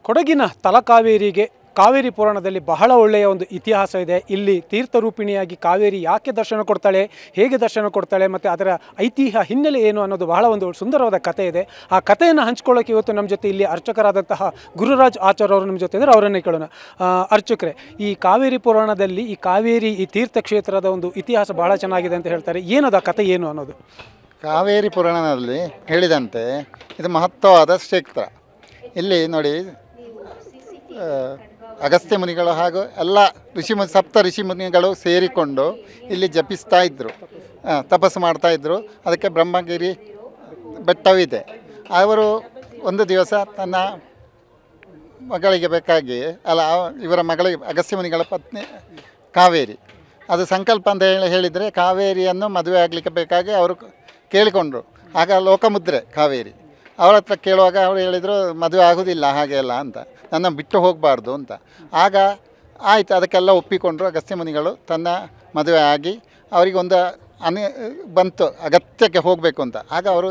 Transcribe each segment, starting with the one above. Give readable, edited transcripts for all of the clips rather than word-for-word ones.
ಕೊಡಗಿನ ತಲಕಾವೇರಿಗೆ ಕಾವೇರಿ ಪುರಾಣದಲ್ಲಿ ಬಹಳ ಒಳ್ಳೆಯ ಒಂದು ಇತಿಹಾಸ ಇದೆ. ಇಲ್ಲಿ ತೀರ್ಥರೂಪಿಣಿಯಾಗಿ ಕಾವೇರಿ ಯಾಕೆ ದರ್ಶನ ಕೊಡ್ತಾಳೆ, ಹೇಗೆ ದರ್ಶನ ಕೊಡ್ತಾಳೆ ಮತ್ತು ಅದರ ಐತಿಹ್ಯ ಹಿನ್ನೆಲೆ ಏನು ಅನ್ನೋದು ಬಹಳ ಒಂದು ಸುಂದರವಾದ ಕಥೆ ಇದೆ. ಆ ಕಥೆಯನ್ನು ಹಂಚ್ಕೊಳ್ಳೋಕೆ ಇವತ್ತು ನಮ್ಮ ಜೊತೆ ಇಲ್ಲಿ ಅರ್ಚಕರಾದಂತಹ ಗುರುರಾಜ್ ಆಚಾರ್ ಅವರು ನಮ್ಮ ಜೊತೆ ಇದ್ದಾರೆ. ಅವರನ್ನೇ ಕೇಳೋಣ. ಅರ್ಚಕರೇ, ಈ ಕಾವೇರಿ ಪುರಾಣದಲ್ಲಿ ಈ ಕಾವೇರಿ ಈ ತೀರ್ಥಕ್ಷೇತ್ರದ ಒಂದು ಇತಿಹಾಸ ಬಹಳ ಚೆನ್ನಾಗಿದೆ ಅಂತ ಹೇಳ್ತಾರೆ. ಏನದು ಆ ಕಥೆ ಏನು ಅನ್ನೋದು? ಕಾವೇರಿ ಪುರಾಣದಲ್ಲಿ ಹೇಳಿದಂತೆ ಇದು ಮಹತ್ವವಾದ ಕ್ಷೇತ್ರ. ಇಲ್ಲಿ ನೋಡಿ, ಅಗಸ್ತ್ಯ ಮುನಿಗಳು ಹಾಗೂ ಎಲ್ಲ ಸಪ್ತ ಋಷಿ ಮುನಿಗಳು ಸೇರಿಕೊಂಡು ಇಲ್ಲಿ ಜಪಿಸ್ತಾ ಇದ್ದರು, ತಪಸ್ಸು ಮಾಡ್ತಾಯಿದ್ರು. ಅದಕ್ಕೆ ಬ್ರಹ್ಮಗಿರಿ ಬೆಟ್ಟವಿದೆ. ಅವರು ಒಂದು ದಿವಸ ತನ್ನ ಮಗಳಿಗೆ ಬೇಕಾಗಿ ಇವರ ಮಗಳಿಗೆ ಅಗಸ್ತ್ಯ ಮುನಿಗಳ ಪತ್ನಿ ಕಾವೇರಿ ಅದು ಸಂಕಲ್ಪ ಅಂತ ಹೇಳಿದರೆ ಕಾವೇರಿಯನ್ನು ಮದುವೆ ಆಗಲಿಕ್ಕೆ ಬೇಕಾಗಿ ಅವರು ಕೇಳಿಕೊಂಡ್ರು. ಆಗ ಲೋಕಮುದ್ರೆ ಕಾವೇರಿ ಅವರ ಹತ್ರ ಕೇಳುವಾಗ ಅವರು ಹೇಳಿದರು, ಮದುವೆ ಆಗೋದಿಲ್ಲ ಹಾಗೆ ಎಲ್ಲ ಅಂತ, ನನ್ನ ಬಿಟ್ಟು ಹೋಗಬಾರ್ದು ಅಂತ. ಆಗ ಆಯಿತು, ಅದಕ್ಕೆಲ್ಲ ಒಪ್ಪಿಕೊಂಡ್ರು. ಅಗಸ್ತ್ಯ ಮುನಿಗಳು ತನ್ನ ಮದುವೆ ಆಗಿ ಅವರಿಗೊಂದು ಬಂತು ಅಗತ್ಯಕ್ಕೆ ಹೋಗಬೇಕು ಅಂತ. ಆಗ ಅವರು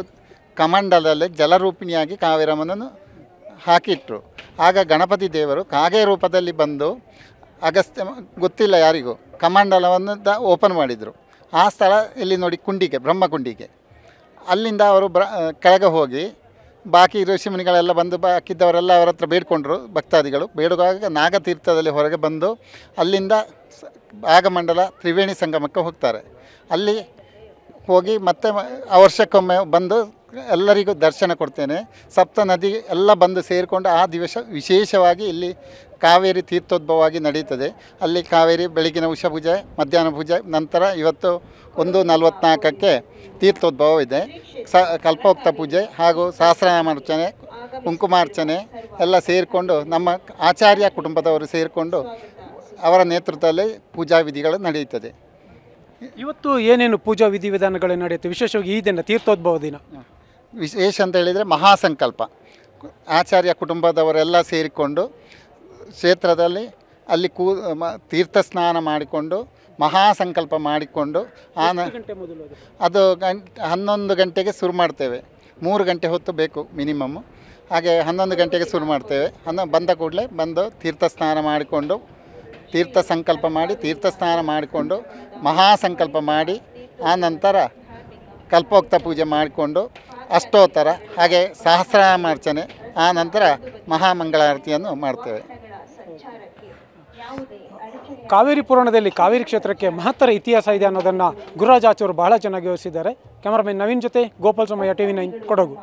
ಕಮಂಡಲದಲ್ಲಿ ಜಲರೂಪಿಣಿಯಾಗಿ ಕಾವೇರಮ್ಮನನ್ನು ಹಾಕಿಟ್ರು. ಆಗ ಗಣಪತಿ ದೇವರು ಕಾಗೆ ರೂಪದಲ್ಲಿ ಬಂದು ಗೊತ್ತಿಲ್ಲ ಯಾರಿಗೂ, ಕಮಂಡಲವನ್ನು ಓಪನ್ ಮಾಡಿದರು. ಆ ಸ್ಥಳ ಇಲ್ಲಿ ನೋಡಿ, ಕುಂಡಿಗೆ, ಬ್ರಹ್ಮಕುಂಡಿಗೆ. ಅಲ್ಲಿಂದ ಅವರು ಕೆಳಗೆ ಹೋಗಿ ಬಾಕಿ ಋಷಿಮುನಿಗಳೆಲ್ಲ ಬಂದು ಬಾಕಿದ್ದವರೆಲ್ಲ ಅವರ ಹತ್ರ ಬೇಡ್ಕೊಂಡ್ರು. ಭಕ್ತಾದಿಗಳು ಬೇಡುವಾಗ ನಾಗತೀರ್ಥದಲ್ಲಿ ಹೊರಗೆ ಬಂದು ಅಲ್ಲಿಂದ ಭಾಗಮಂಡಲ ತ್ರಿವೇಣಿ ಸಂಗಮಕ್ಕೆ ಹೋಗ್ತಾರೆ. ಅಲ್ಲಿ ಹೋಗಿ ಮತ್ತೆ ವರ್ಷಕ್ಕೊಮ್ಮೆ ಬಂದು ಎಲ್ಲರಿಗೂ ದರ್ಶನ ಕೊಡ್ತೇನೆ. ಸಪ್ತ ನದಿ ಎಲ್ಲ ಬಂದು ಸೇರಿಕೊಂಡು ಆ ದಿವಸ ವಿಶೇಷವಾಗಿ ಇಲ್ಲಿ ಕಾವೇರಿ ತೀರ್ಥೋದ್ಭವವಾಗಿ ನಡೀತದೆ. ಅಲ್ಲಿ ಕಾವೇರಿ ಬೆಳಗಿನ ಉಷ ಪೂಜೆ, ಮಧ್ಯಾಹ್ನ ಪೂಜೆ, ನಂತರ ಇವತ್ತು 1:44ಕ್ಕೆ ತೀರ್ಥೋದ್ಭವ ಇದೆ. ಕಲ್ಪೋಕ್ತ ಪೂಜೆ ಹಾಗೂ ಸಹಸ್ರನಾಮಾರ್ಚನೆ, ಕುಂಕುಮಾರ್ಚನೆ ಎಲ್ಲ ಸೇರಿಕೊಂಡು ನಮ್ಮ ಆಚಾರ್ಯ ಕುಟುಂಬದವರು ಸೇರಿಕೊಂಡು ಅವರ ನೇತೃತ್ವದಲ್ಲಿ ಪೂಜಾ ವಿಧಿಗಳು ನಡೆಯುತ್ತದೆ. ಇವತ್ತು ಏನೇನು ಪೂಜಾ ವಿಧಿವಿಧಾನಗಳು ನಡೆಯುತ್ತೆ, ವಿಶೇಷವಾಗಿ ಈ ದಿನ ತೀರ್ಥೋದ್ಭವ ದಿನ? ವಿಶೇಷ ಅಂತ ಹೇಳಿದರೆ ಮಹಾಸಂಕಲ್ಪ. ಆಚಾರ್ಯ ಕುಟುಂಬದವರೆಲ್ಲ ಸೇರಿಕೊಂಡು ಕ್ಷೇತ್ರದಲ್ಲಿ ಅಲ್ಲಿ ತೀರ್ಥ ಸ್ನಾನ ಮಾಡಿಕೊಂಡು ಮಹಾಸಂಕಲ್ಪ ಮಾಡಿಕೊಂಡು ಅದು 11 ಗಂಟೆಗೆ ಶುರು ಮಾಡ್ತೇವೆ. 3 ಗಂಟೆ ಹೊತ್ತು ಬೇಕು ಮಿನಿಮಮ್ಮು. ಹಾಗೆ 11 ಗಂಟೆಗೆ ಶುರು ಮಾಡ್ತೇವೆ. ಬಂದ ಕೂಡಲೇ ಬಂದು ತೀರ್ಥ ಸ್ನಾನ ಮಾಡಿಕೊಂಡು ತೀರ್ಥ ಸಂಕಲ್ಪ ಮಾಡಿ ತೀರ್ಥ ಸ್ನಾನ ಮಾಡಿಕೊಂಡು ಮಹಾಸಂಕಲ್ಪ ಮಾಡಿ ಆ ನಂತರ ಕಲ್ಪೋಕ್ತ ಪೂಜೆ ಮಾಡಿಕೊಂಡು ಅಷ್ಟೋತ್ತರ ಹಾಗೆ ಸಹಸ್ರನಾಮಾರ್ಚನೆ, ಆ ನಂತರ ಮಹಾಮಂಗಳಾರತಿಯನ್ನು ಮಾಡ್ತೇವೆ. ಕಾವೇರಿ ಪುರಾಣದಲ್ಲಿ ಕಾವೇರಿ ಕ್ಷೇತ್ರಕ್ಕೆ ಮಹತ್ತರ ಇತಿಹಾಸ ಇದೆ ಅನ್ನೋದನ್ನು ಗುರುರಾಜ್ ಆಚಾರ್ಯರು ಬಹಳ ಚೆನ್ನಾಗಿ ವಿವರಿಸಿದ್ದಾರೆ. ಕ್ಯಾಮರಾಮನ್ ನವೀನ್ ಜೊತೆ ಗೋಪಾಲ್ ಸಮಯ, TV9 ಕೊಡಗು.